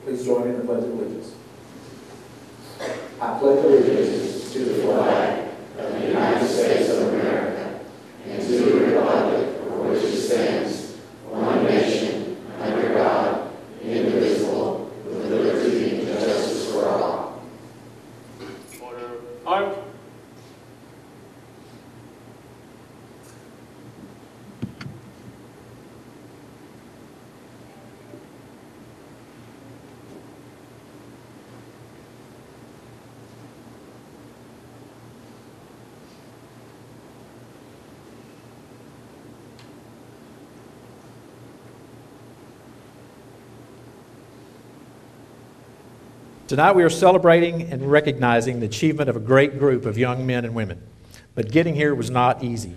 Please join me in the Pledge of Allegiance. I pledge allegiance to the flag of the United States of America and to the republic for which it stands, one nation, under God, indivisible, with liberty and justice for all. Order. Armed. Tonight we are celebrating and recognizing the achievement of a great group of young men and women. But getting here was not easy.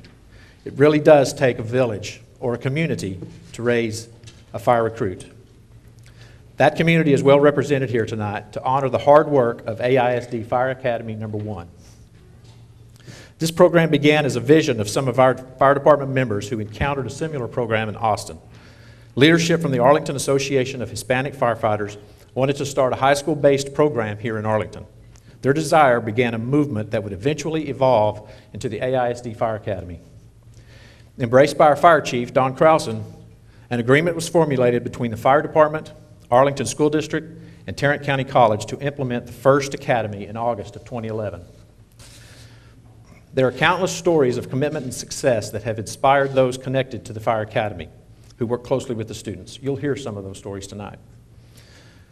It really does take a village or a community to raise a fire recruit. That community is well represented here tonight to honor the hard work of AISD Fire Academy #1. This program began as a vision of some of our fire department members who encountered a similar program in Austin. Leadership from the Arlington Association of Hispanic Firefighters wanted to start a high school-based program here in Arlington. Their desire began a movement that would eventually evolve into the AISD Fire Academy. Embraced by our fire chief, Don Krausen, an agreement was formulated between the fire department, Arlington School District, and Tarrant County College to implement the first academy in August of 2011. There are countless stories of commitment and success that have inspired those connected to the Fire Academy who work closely with the students. You'll hear some of those stories tonight.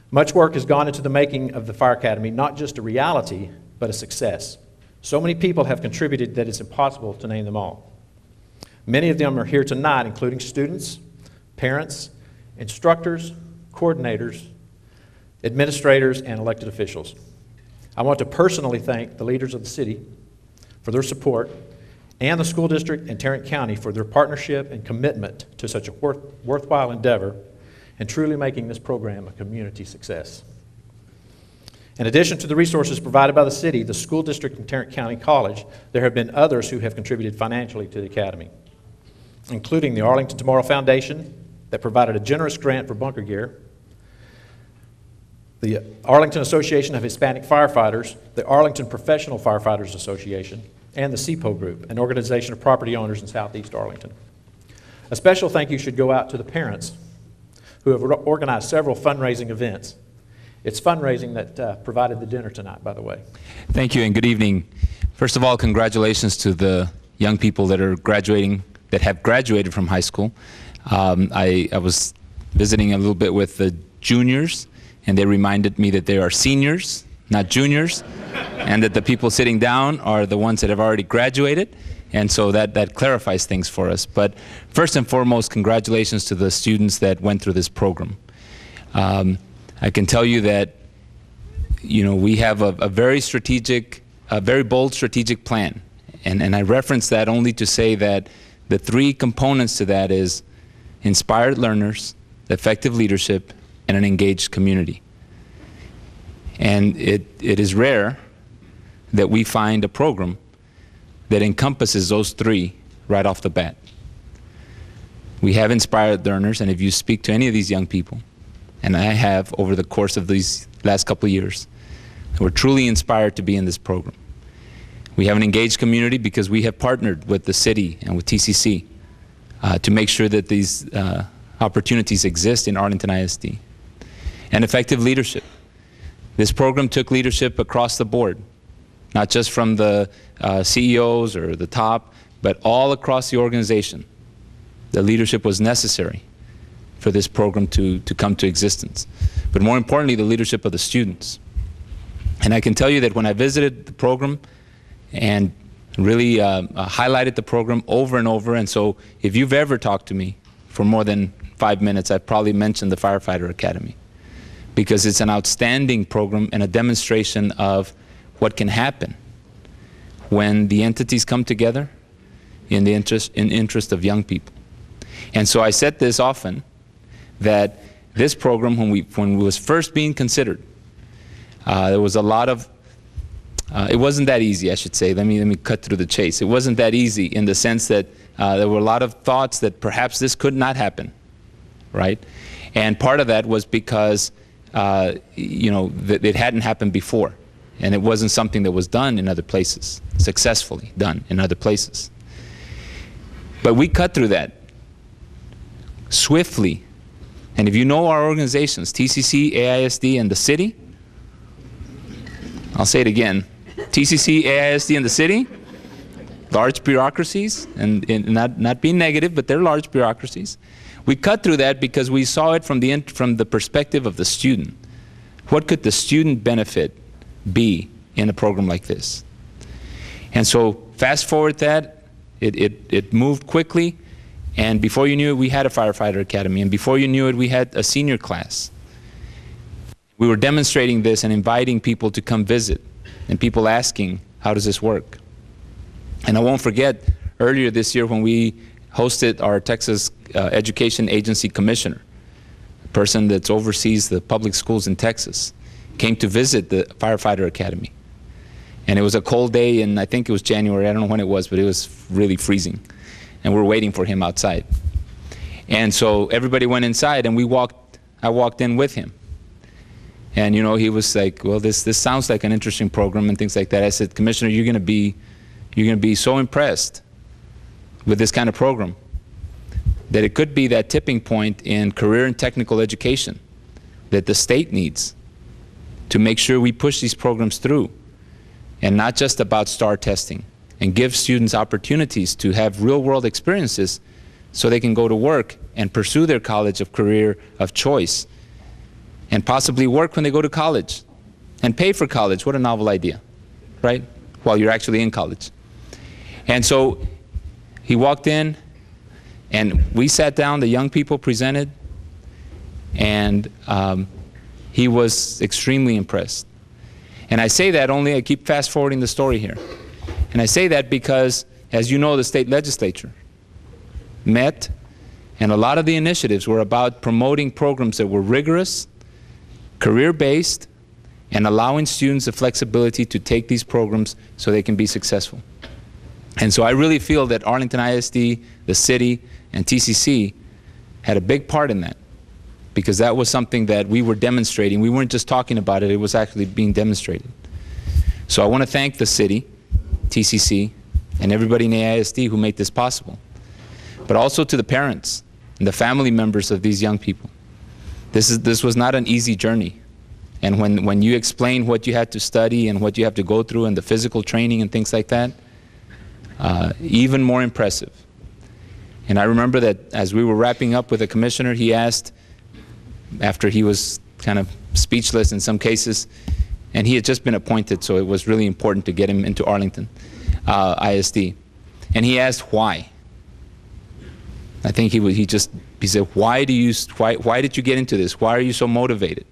Much work has gone into the making of the Fire Academy, not just a reality, but a success. So many people have contributed that it's impossible to name them all. Many of them are here tonight, including students, parents, instructors, coordinators, administrators, and elected officials. I want to personally thank the leaders of the city for their support, and the school district and Tarrant County for their partnership and commitment to such a worthwhile endeavor and truly making this program a community success. In addition to the resources provided by the city, the school district, and Tarrant County College, there have been others who have contributed financially to the Academy, including the Arlington Tomorrow Foundation that provided a generous grant for bunker gear, the Arlington Association of Hispanic Firefighters, the Arlington Professional Firefighters Association, and the CPO Group, an organization of property owners in Southeast Arlington. A special thank you should go out to the parents who have organized several fundraising events. It's fundraising that provided the dinner tonight, by the way. Thank you and good evening. First of all, congratulations to the young people that are graduating, that have graduated from high school. I was visiting a little bit with the juniors, and they reminded me that they are seniors, not juniors, and that the people sitting down are the ones that have already graduated. And so that clarifies things for us. But first and foremost, congratulations to the students that went through this program. I can tell you that, you know, we have a very strategic, a very bold strategic plan. And I reference that only to say that the three components to that is inspired learners, effective leadership, and an engaged community. And it is rare that we find a program that encompasses those three right off the bat. We have inspired learners, and if you speak to any of these young people, and I have over the course of these last couple of years, we're truly inspired to be in this program. We have an engaged community because we have partnered with the city and with TCC to make sure that these opportunities exist in Arlington ISD. And effective leadership. This program took leadership across the board, not just from the CEOs or the top, but all across the organization. The leadership was necessary for this program to come to existence. But more importantly, the leadership of the students. And I can tell you that when I visited the program and really highlighted the program over and over, and so if you've ever talked to me for more than 5 minutes, I've probably mentioned the Firefighter Academy, because it's an outstanding program and a demonstration of what can happen when the entities come together in the interest of young people. And so I said this often, that this program, when it was first being considered, there was a lot of, it wasn't that easy, I should say. Let me cut through the chase. It wasn't that easy in the sense that there were a lot of thoughts that perhaps this could not happen, right? And part of that was because you know, that it hadn't happened before. And it wasn't something that was done in other places, successfully done in other places. But we cut through that swiftly. And if you know our organizations, TCC, AISD, and the city, I'll say it again, TCC, AISD, and the city, large bureaucracies, and not being negative, but they're large bureaucracies. We cut through that because we saw it from the perspective of the student. What could the student benefit be in a program like this? And so fast forward that, it moved quickly, and before you knew it, we had a firefighter academy, and before you knew it, we had a senior class. We were demonstrating this and inviting people to come visit, and people asking, how does this work? And I won't forget earlier this year when we hosted our Texas Education Agency Commissioner, a person that oversees the public schools in Texas, came to visit the firefighter academy. And it was a cold day, and I think it was January, I don't know when it was, but it was really freezing. And we're waiting for him outside. And so everybody went inside, and I walked in with him. And you know, he was like, well, this sounds like an interesting program and things like that. I said, Commissioner, you're gonna be so impressed with this kind of program that it could be that tipping point in career and technical education that the state needs to make sure we push these programs through, and not just about STAR testing, and give students opportunities to have real-world experiences so they can go to work and pursue their college of career of choice, and possibly work when they go to college and pay for college. What a novel idea, right? While you're actually in college. And so he walked in, and we sat down, the young people presented, and he was extremely impressed. And I say that only, I keep fast forwarding the story here. And I say that because, as you know, the state legislature met, and a lot of the initiatives were about promoting programs that were rigorous, career-based, and allowing students the flexibility to take these programs so they can be successful. And so I really feel that Arlington ISD, the city, and TCC had a big part in that, because that was something that we were demonstrating. We weren't just talking about it, it was actually being demonstrated. So I want to thank the city, TCC, and everybody in AISD who made this possible, but also to the parents and the family members of these young people. This was not an easy journey. And when you explain what you had to study and what you have to go through and the physical training and things like that, even more impressive. And I remember that as we were wrapping up with the commissioner, he asked, after he was kind of speechless in some cases, and he had just been appointed, so it was really important to get him into Arlington ISD. And he asked why. I think he said, why did you get into this? Why are you so motivated?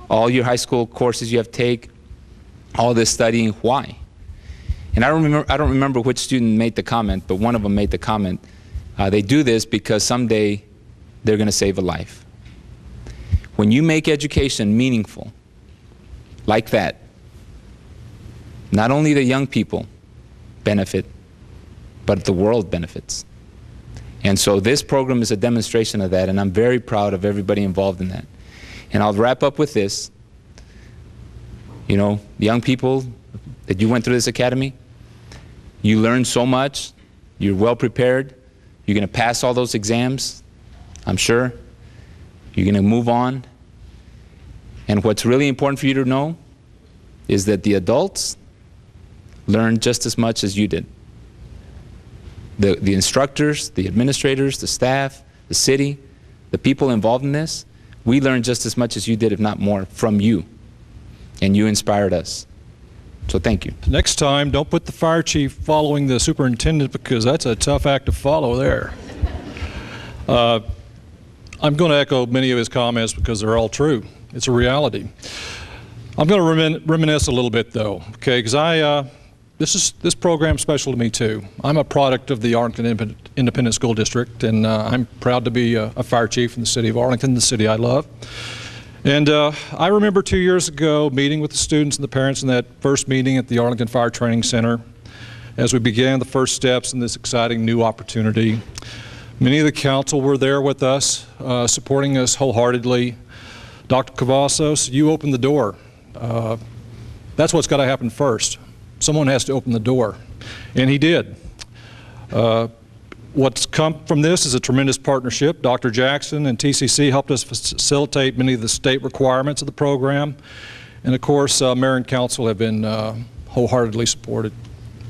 All your high school courses you have to take, all this studying, why? And I don't remember which student made the comment, but one of them made the comment, they do this because someday they're going to save a life. When you make education meaningful, like that, not only the young people benefit, but the world benefits. And so this program is a demonstration of that, and I'm very proud of everybody involved in that. And I'll wrap up with this. You know, young people that you went through this academy, you learned so much, you're well prepared, you're going to pass all those exams, I'm sure. You're going to move on. And what's really important for you to know is that the adults learned just as much as you did. The instructors, the administrators, the staff, the city, the people involved in this, we learned just as much as you did, if not more, from you. And you inspired us. So thank you. Next time, don't put the fire chief following the superintendent, because that's a tough act to follow there. I'm going to echo many of his comments because they're all true. It's a reality. I'm going to reminisce a little bit, though, okay? Because this program's special to me too. I'm a product of the Arlington Independent School District, and I'm proud to be a fire chief in the city of Arlington, the city I love. And I remember 2 years ago meeting with the students and the parents in that first meeting at the Arlington Fire Training Center as we began the first steps in this exciting new opportunity. Many of the council were there with us, supporting us wholeheartedly, Dr. Cavazos, you opened the door. That's what's got to happen first. Someone has to open the door, and he did. What's come from this is a tremendous partnership. Dr. Jackson and TCC helped us facilitate many of the state requirements of the program, and of course, Mayor and Council have been wholeheartedly supported,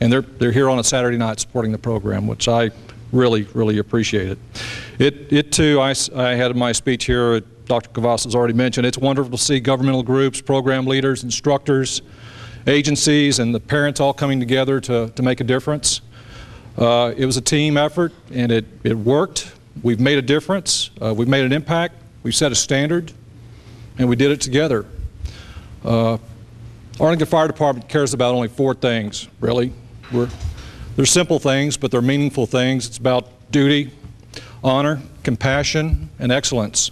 and they're here on a Saturday night supporting the program, which I really appreciate it. It too, I had in my speech here, Dr. Cavazos has already mentioned, it's wonderful to see governmental groups, program leaders, instructors, agencies, and the parents all coming together to make a difference. It was a team effort, and it worked. We've made a difference. We've made an impact. We've set a standard, and we did it together. Arlington Fire Department cares about only 4 things, really. They're simple things, but they're meaningful things. It's about duty, honor, compassion, and excellence.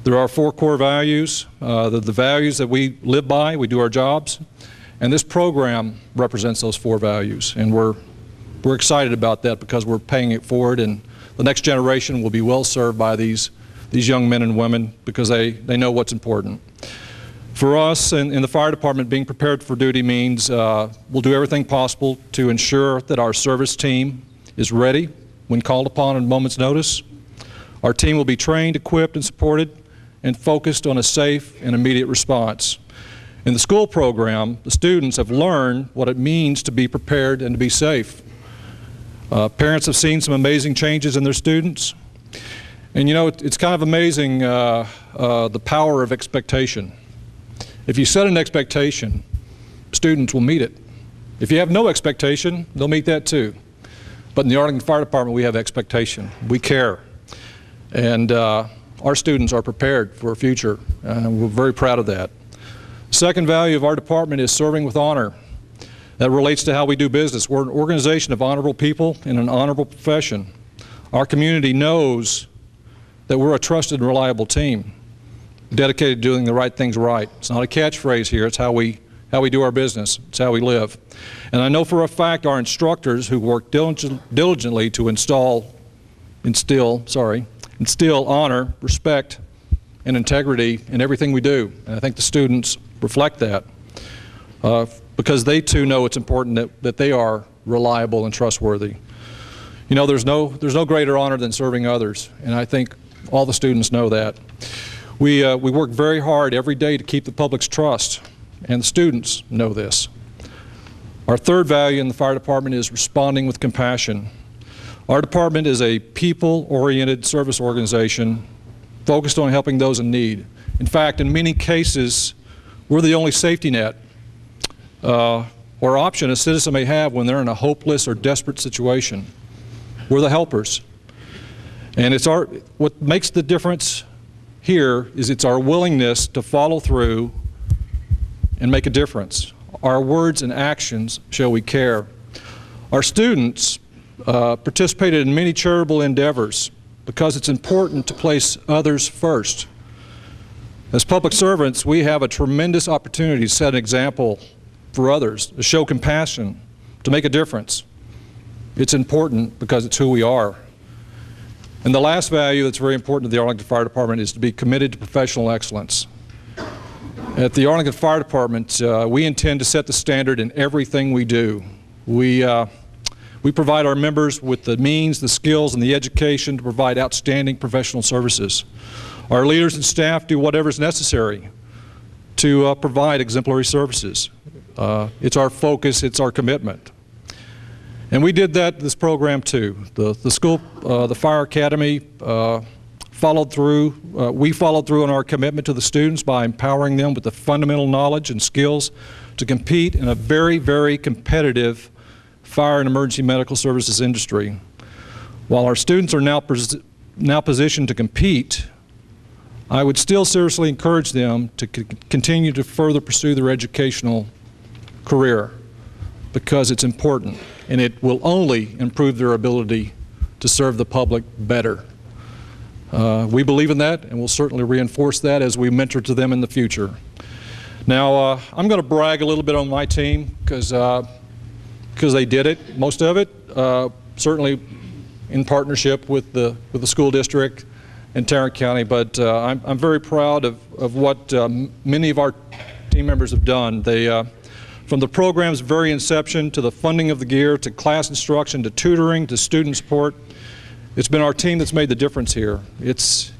There are 4 core values, the values that we live by, we do our jobs, and this program represents those 4 values, and we're excited about that because we're paying it forward, and the next generation will be well served by these young men and women because they know what's important. For us in the fire department, being prepared for duty means we'll do everything possible to ensure that our service team is ready when called upon at a moment's notice. Our team will be trained, equipped, and supported and focused on a safe and immediate response. In the school program, the students have learned what it means to be prepared and to be safe. Parents have seen some amazing changes in their students. And you know, it's kind of amazing the power of expectation. If you set an expectation, students will meet it. If you have no expectation, they'll meet that too. But in the Arlington Fire Department, we have expectation. We care. And our students are prepared for a future, and we're very proud of that. The second value of our department is serving with honor. That relates to how we do business. We're an organization of honorable people in an honorable profession. Our community knows that we're a trusted and reliable team, dedicated to doing the right things right. It's not a catchphrase here, it's how we do our business, it's how we live. And I know for a fact our instructors who work diligently to instill honor, respect, and integrity in everything we do. And I think the students reflect that because they too know it's important that they are reliable and trustworthy. You know, there's no greater honor than serving others, and I think all the students know that. We work very hard every day to keep the public's trust, and the students know this. Our third value in the fire department is responding with compassion. Our department is a people-oriented service organization focused on helping those in need. In fact, in many cases, we're the only safety net or option a citizen may have when they're in a hopeless or desperate situation. We're the helpers. And what makes the difference here is it's our willingness to follow through and make a difference. Our words and actions show we care. Our students participated in many charitable endeavors because it's important to place others first. As public servants, we have a tremendous opportunity to set an example for others, to show compassion, to make a difference. It's important because it's who we are. And the last value that's very important to the Arlington Fire Department is to be committed to professional excellence. At the Arlington Fire Department, we intend to set the standard in everything we do. We provide our members with the means, the skills, and the education to provide outstanding professional services. Our leaders and staff do whatever is necessary to provide exemplary services. It's our focus, it's our commitment. And we did that this program too. The Fire Academy followed through. We followed through on our commitment to the students by empowering them with the fundamental knowledge and skills to compete in a very, very competitive fire and emergency medical services industry. While our students are now positioned to compete, I would still seriously encourage them to continue to further pursue their educational career because it's important and it will only improve their ability to serve the public better. We believe in that, and we'll certainly reinforce that as we mentor to them in the future. Now, I'm going to brag a little bit on my team because they did it, most of it, certainly in partnership with the school district in Tarrant County, but I'm very proud of what many of our team members have done. They, from the program's very inception to the funding of the gear to class instruction to tutoring to student support, it's been our team that's made the difference here. It's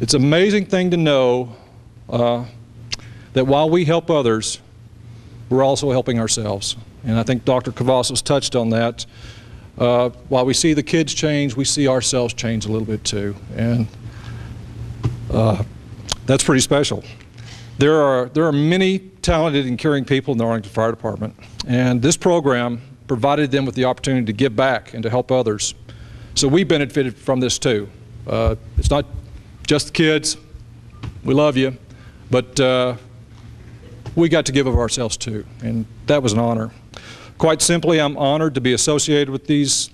an amazing thing to know that while we help others, we're also helping ourselves. And I think Dr. Cavazos touched on that. While we see the kids change, we see ourselves change a little bit too. And that's pretty special. There are many talented and caring people in the Arlington Fire Department. And this program provided them with the opportunity to give back and to help others. So we benefited from this too. It's not just the kids. We love you. But we got to give of ourselves too. And that was an honor. Quite simply, I'm honored to be associated with these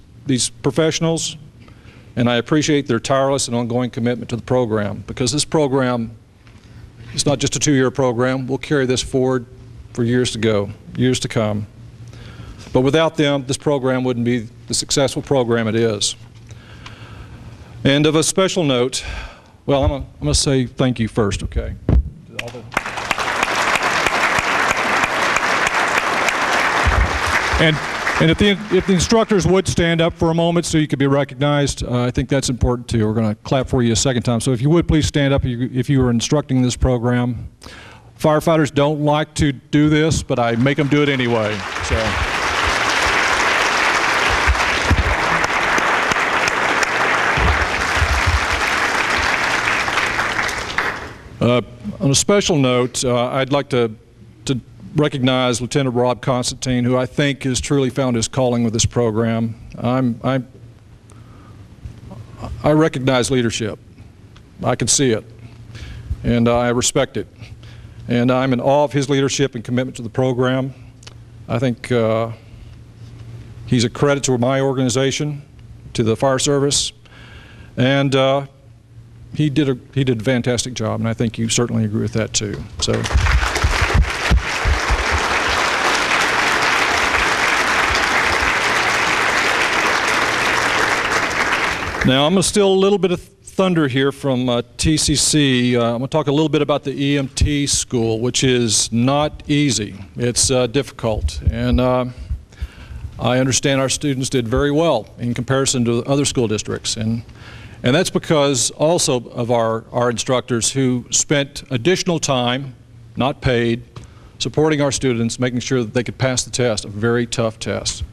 professionals, and I appreciate their tireless and ongoing commitment to the program, because this program is not just a 2-year program. We'll carry this forward for years to come. But without them, this program wouldn't be the successful program it is. And of a special note, well, I'm going to say thank you first, okay? And if the instructors would stand up for a moment so you could be recognized, I think that's important too. We're going to clap for you a second time. So if you would please stand up if you were instructing this program. Firefighters don't like to do this, but I make them do it anyway. On a special note, I'd like to recognize Lieutenant Rob Constantine, who I think has truly found his calling with this program. I recognize leadership. I can see it, and I respect it. And I'm in awe of his leadership and commitment to the program. I think he's a credit to my organization, to the fire service, and he did a fantastic job, and I think you certainly agree with that too. So. Now, I'm going to steal a little bit of thunder here from TCC. I'm going to talk a little bit about the EMT school, which is not easy. It's difficult. And I understand our students did very well in comparison to other school districts. And that's because also of our instructors who spent additional time, not paid, supporting our students, making sure that they could pass the test, a very tough test.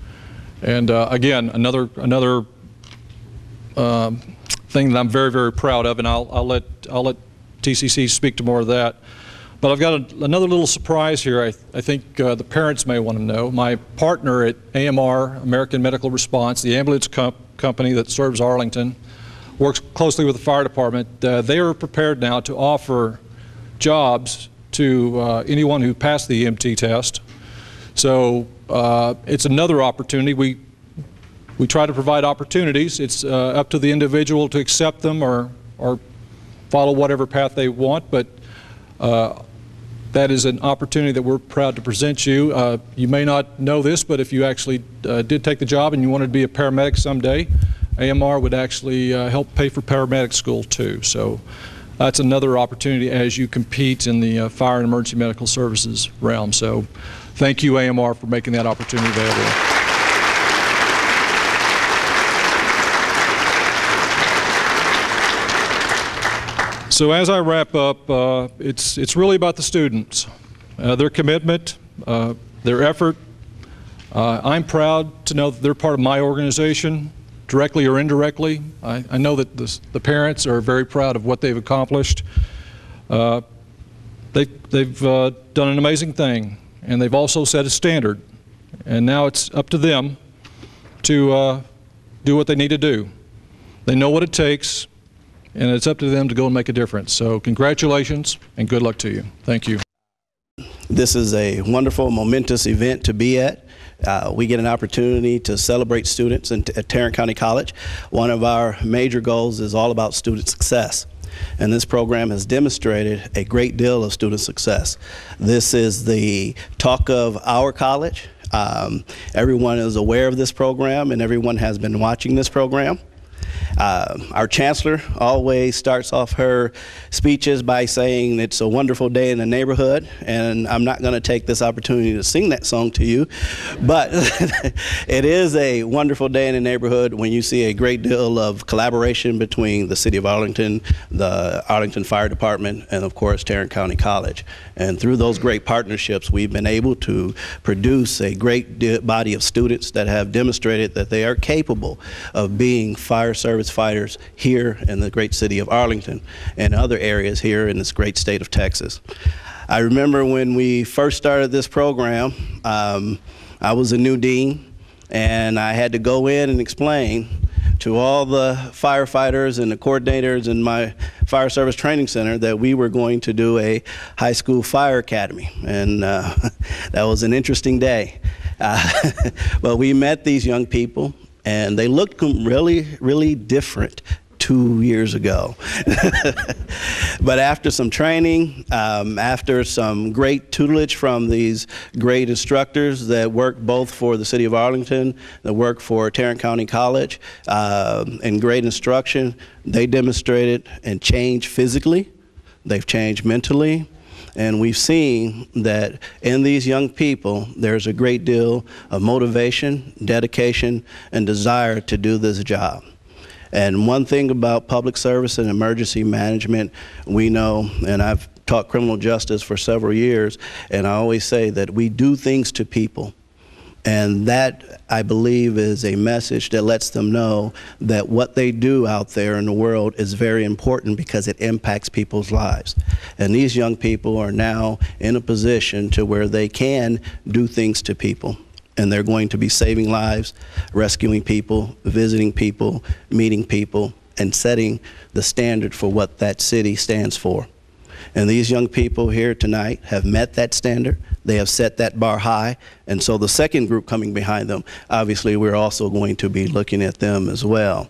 And again, another thing that I'm very, very proud of, and I'll let TCC speak to more of that. But I've got another little surprise here. I think the parents may want to know. My partner at AMR, American Medical Response, the ambulance company that serves Arlington, works closely with the fire department. They are prepared now to offer jobs to anyone who passed the EMT test. So it's another opportunity. We try to provide opportunities. It's up to the individual to accept them or follow whatever path they want, but that is an opportunity that we're proud to present you. You may not know this, but if you actually did take the job and you wanted to be a paramedic someday, AMR would actually help pay for paramedic school too. So that's another opportunity as you compete in the fire and emergency medical services realm. So thank you, AMR, for making that opportunity available. So as I wrap up, it's really about the students, their commitment, their effort. I'm proud to know that they're part of my organization, directly or indirectly. I know that the parents are very proud of what they've accomplished. They've done an amazing thing, and they've also set a standard. And now it's up to them to do what they need to do. They know what it takes, and it's up to them to go and make a difference. So congratulations and good luck to you. Thank you. This is a wonderful, momentous event to be at. We get an opportunity to celebrate students at Tarrant County College. One of our major goals is all about student success. And this program has demonstrated a great deal of student success. This is the talk of our college. Everyone is aware of this program, and everyone has been watching this program. Our chancellor always starts off her speeches by saying it's a wonderful day in the neighborhood, and I'm not going to take this opportunity to sing that song to you, but it is a wonderful day in the neighborhood when you see a great deal of collaboration between the City of Arlington, the Arlington Fire Department, and of course Tarrant County College. And through those great partnerships, we've been able to produce a great body of students that have demonstrated that they are capable of being fire service fighters here in the great city of Arlington and other areas here in this great state of Texas. I remember when we first started this program, I was a new dean, and I had to go in and explain to all the firefighters and the coordinators in my fire service training center that we were going to do a high school fire academy, and that was an interesting day. But we met these young people, and they looked really different 2 years ago. But after some training, after some great tutelage from these great instructors that work both for the City of Arlington, that work for Tarrant County College, and great instruction, they demonstrated and changed physically, they've changed mentally, and we've seen that in these young people, there's a great deal of motivation, dedication, and desire to do this job. And one thing about public service and emergency management, we know, and I've taught criminal justice for several years, and I always say that we do things to people. And that, I believe, is a message that lets them know that what they do out there in the world is very important because it impacts people's lives. And these young people are now in a position to where they can do things to people. And they're going to be saving lives, rescuing people, visiting people, meeting people, and setting the standard for what that city stands for. And these young people here tonight have met that standard. They have set that bar high. And so the second group coming behind them, obviously we're also going to be looking at them as well.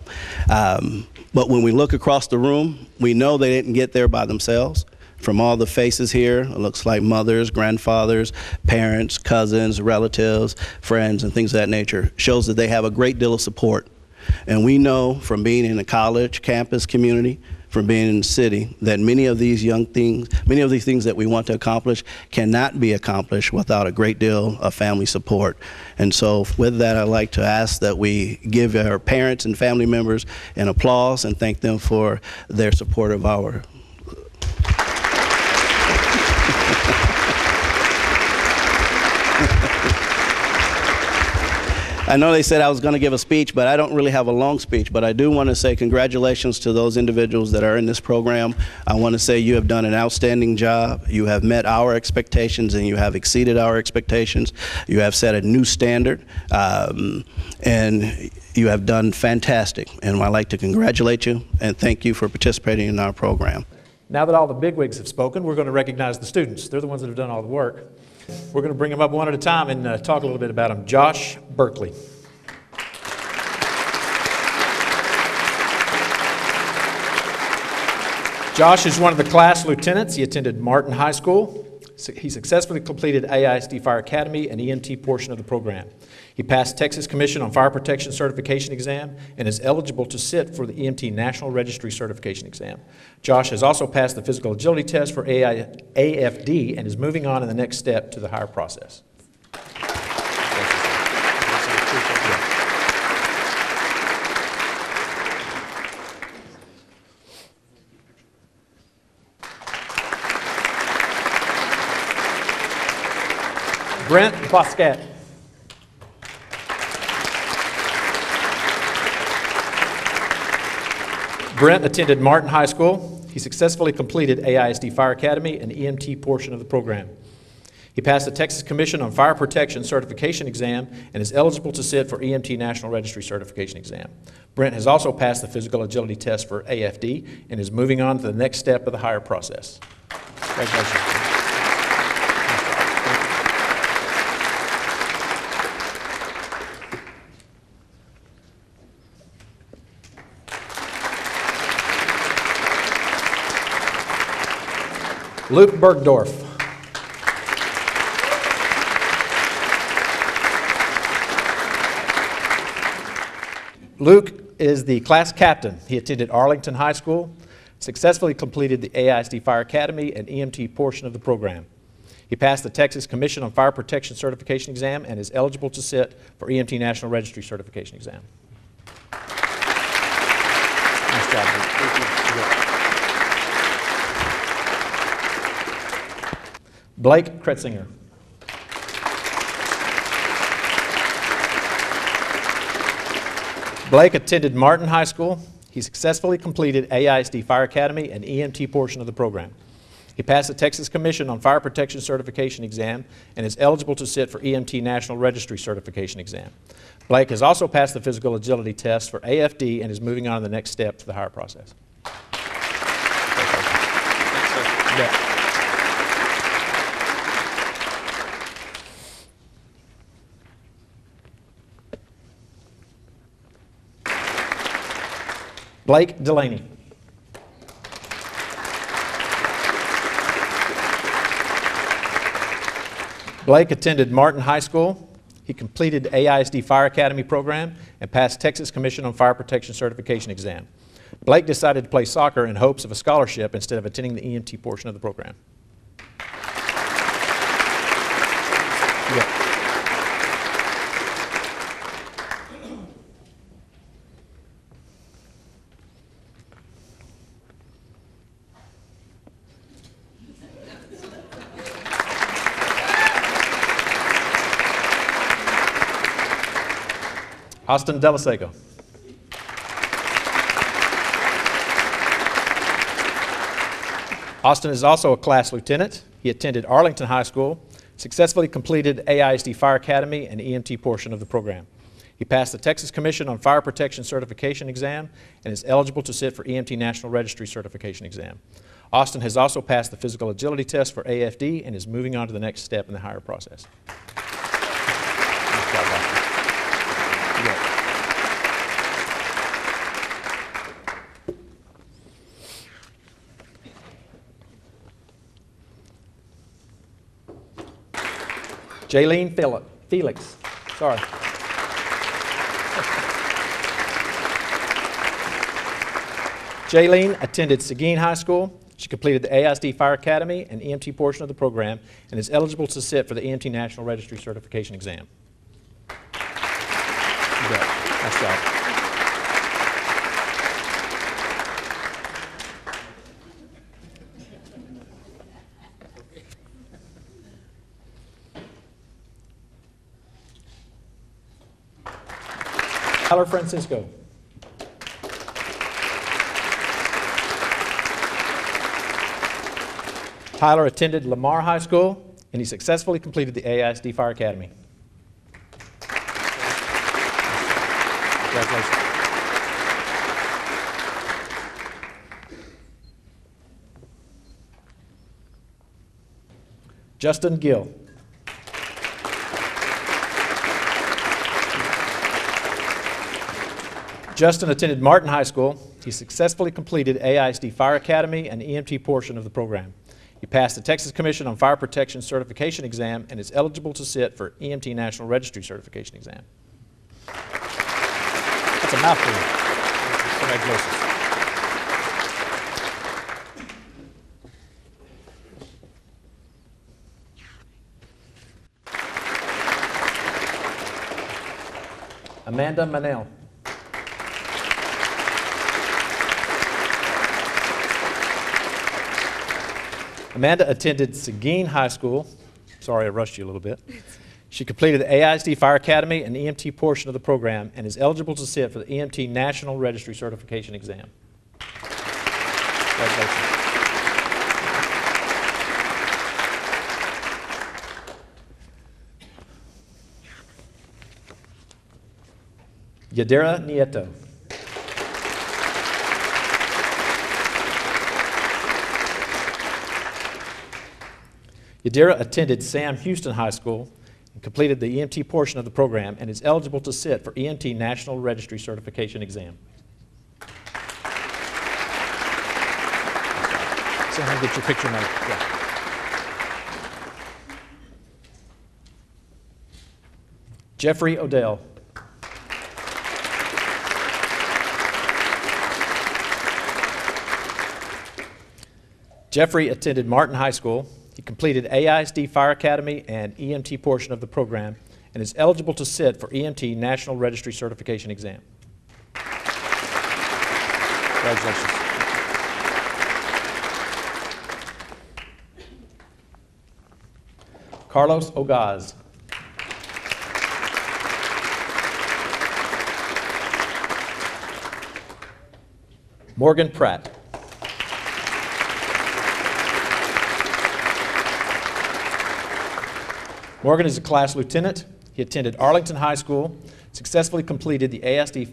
But when we look across the room, we know they didn't get there by themselves. From all the faces here, it looks like mothers, grandfathers, parents, cousins, relatives, friends, and things of that nature. Shows that they have a great deal of support. And we know from being in the college campus community, from being in the city, that many of these things that we want to accomplish cannot be accomplished without a great deal of family support. And so with that, I'd like to ask that we give our parents and family members an applause and thank them for their support of our I know they said I was going to give a speech, but I don't really have a long speech. But I do want to say congratulations to those individuals that are in this program. I want to say you have done an outstanding job. You have met our expectations, and you have exceeded our expectations. You have set a new standard, and you have done fantastic. And I'd like to congratulate you and thank you for participating in our program. Now that all the bigwigs have spoken, we're going to recognize the students. They're the ones that have done all the work. We're going to bring them up one at a time and talk a little bit about them. Josh Berkeley. Josh is one of the class lieutenants. He attended Martin High School. He successfully completed AISD Fire Academy and EMT portion of the program. He passed Texas Commission on Fire Protection Certification exam and is eligible to sit for the EMT National Registry Certification exam. Josh has also passed the physical agility test for AFD and is moving on in the next step to the higher process. Brent Boscat. Brent attended Martin High School. He successfully completed AISD Fire Academy and EMT portion of the program. He passed the Texas Commission on Fire Protection Certification exam and is eligible to sit for EMT National Registry Certification exam. Brent has also passed the physical agility test for AFD and is moving on to the next step of the higher process. Congratulations. Luke Bergdorf. Luke is the class captain. He attended Arlington High School, successfully completed the AISD Fire Academy and EMT portion of the program. He passed the Texas Commission on Fire Protection Certification exam and is eligible to sit for EMT National Registry Certification exam. Nice job, Blake. Blake Kretzinger. Blake attended Martin High School. He successfully completed AISD Fire Academy and EMT portion of the program. He passed the Texas Commission on Fire Protection Certification exam and is eligible to sit for EMT National Registry Certification exam. Blake has also passed the physical agility test for AFD and is moving on to the next step to the hire process. Blake Delaney. Blake attended Martin High School. He completed the AISD Fire Academy program and passed Texas Commission on Fire Protection Certification exam. Blake decided to play soccer in hopes of a scholarship instead of attending the EMT portion of the program. Yeah. Austin Delaseco. Austin is also a class lieutenant. He attended Arlington High School, successfully completed AISD Fire Academy and EMT portion of the program. He passed the Texas Commission on Fire Protection Certification exam and is eligible to sit for EMT National Registry Certification exam. Austin has also passed the physical agility test for AFD and is moving on to the next step in the hire process. Nice job, Austin. Jaylene Felix. Sorry. Jaylene attended Seguin High School. She completed the AISD Fire Academy and EMT portion of the program and is eligible to sit for the EMT National Registry Certification exam. Nice job. Tyler Francisco. Tyler attended Lamar High School, and he successfully completed the AISD Fire Academy. Congratulations. Justin Gill. Justin attended Martin High School. He successfully completed AISD Fire Academy and EMT portion of the program. He passed the Texas Commission on Fire Protection Certification exam and is eligible to sit for EMT National Registry Certification exam. That's a mouthful. Congratulations. Amanda Manel. Amanda attended Seguin High School. Sorry, I rushed you a little bit. She completed the AISD Fire Academy and EMT portion of the program and is eligible to sit for the EMT National Registry Certification exam. Congratulations. Yadira Nieto. Yadira attended Sam Houston High School and completed the EMT portion of the program and is eligible to sit for EMT National Registry Certification exam. So how to get your picture made. Yeah. Jeffrey Odell. Jeffrey attended Martin High School. He completed AISD Fire Academy and EMT portion of the program and is eligible to sit for EMT National Registry Certification Exam. Congratulations. Carlos Ogaz. Morgan Pratt. Morgan is a class lieutenant. He attended Arlington High School, successfully completed the AISD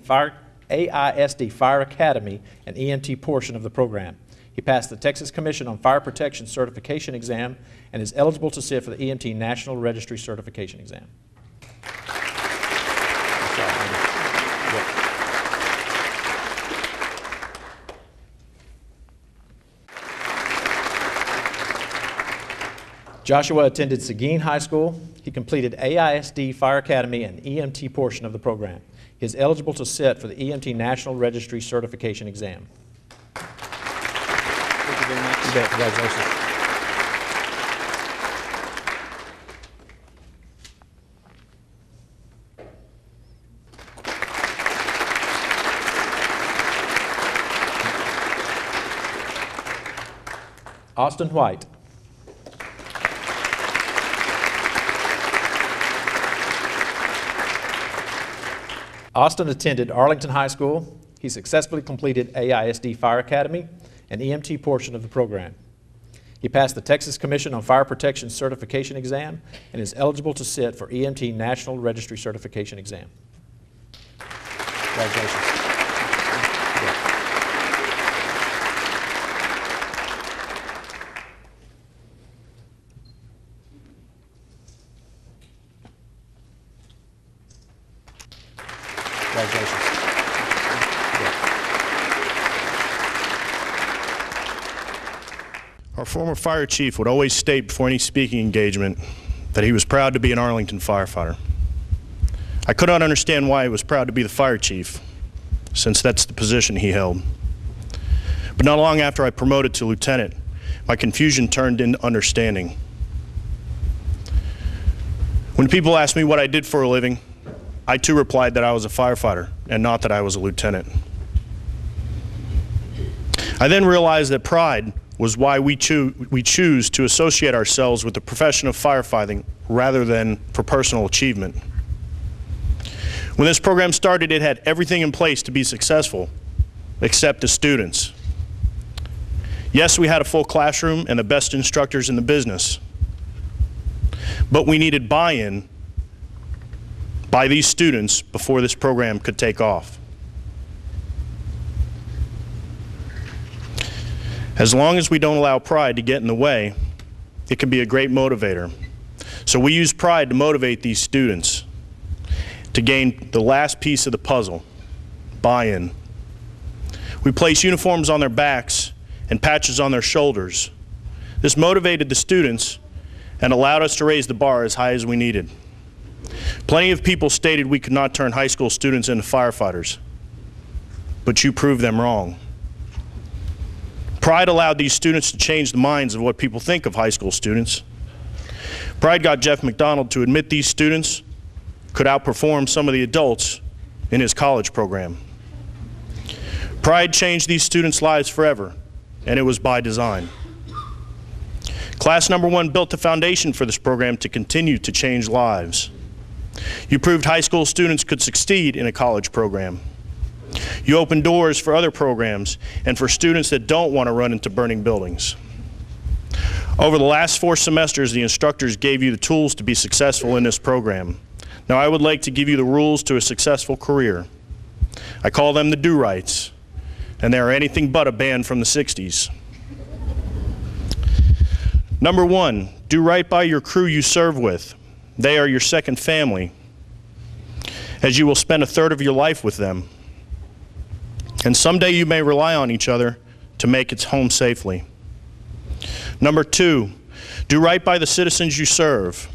Fire Academy and EMT portion of the program. He passed the Texas Commission on Fire Protection Certification Exam and is eligible to sit for the EMT National Registry Certification Exam. Joshua attended Seguin High School. He completed AISD Fire Academy and EMT portion of the program. He is eligible to sit for the EMT National Registry Certification Exam. Thank you very much. You bet. Congratulations. Austin White. Austin attended Arlington High School. He successfully completed AISD Fire Academy and EMT portion of the program. He passed the Texas Commission on Fire Protection Certification Exam and is eligible to sit for EMT National Registry Certification Exam. Congratulations. Congratulations. Our former fire chief would always state before any speaking engagement that he was proud to be an Arlington firefighter. I could not understand why he was proud to be the fire chief, since that's the position he held. But not long after I promoted to lieutenant, my confusion turned into understanding. When people asked me what I did for a living, I too replied that I was a firefighter and not that I was a lieutenant. I then realized that pride was why we choose to associate ourselves with the profession of firefighting rather than for personal achievement. When this program started, it had everything in place to be successful, except the students. Yes, we had a full classroom and the best instructors in the business, but we needed buy-in by these students before this program could take off. As long as we don't allow pride to get in the way, it can be a great motivator. So we use pride to motivate these students to gain the last piece of the puzzle, buy-in. We place uniforms on their backs and patches on their shoulders. This motivated the students and allowed us to raise the bar as high as we needed. Plenty of people stated we could not turn high school students into firefighters, but you proved them wrong. Pride allowed these students to change the minds of what people think of high school students. Pride got Jeff McDonald to admit these students could outperform some of the adults in his college program. Pride changed these students' lives forever, and it was by design. Class number 1 built the foundation for this program to continue to change lives. You proved high school students could succeed in a college program. You opened doors for other programs and for students that don't want to run into burning buildings. Over the last 4 semesters, the instructors gave you the tools to be successful in this program. Now I would like to give you the rules to a successful career. I call them the do-rights, and they are anything but a band from the 60s. Number 1, do right by your crew you serve with. They are your second family, as you will spend a third of your life with them. And someday you may rely on each other to make it home safely. Number 2, do right by the citizens you serve.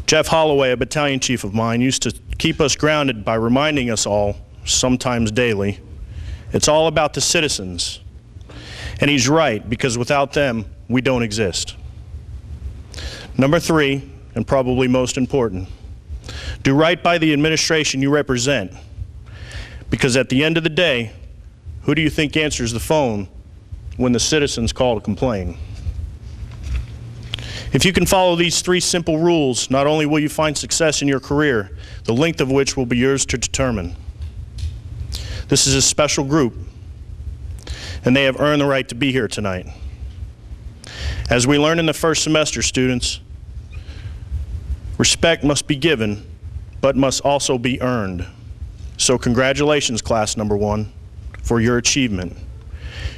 Jeff Holloway, a battalion chief of mine, used to keep us grounded by reminding us all, sometimes daily, it's all about the citizens. And he's right, because without them, we don't exist. Number 3, and probably most important, do right by the administration you represent, because at the end of the day, who do you think answers the phone when the citizens call to complain? If you can follow these 3 simple rules, not only will you find success in your career, the length of which will be yours to determine. This is a special group, and they have earned the right to be here tonight. As we learned in the first semester, students, respect must be given, but must also be earned. So congratulations, class number 1, for your achievement.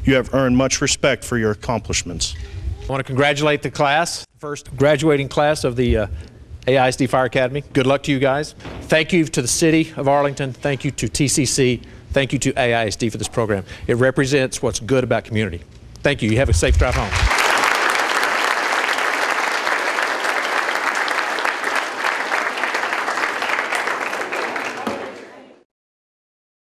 You have earned much respect for your accomplishments. I want to congratulate the class, first graduating class of the AISD Fire Academy. Good luck to you guys. Thank you to the City of Arlington. Thank you to TCC. Thank you to AISD for this program. It represents what's good about community. Thank you. You have a safe drive home.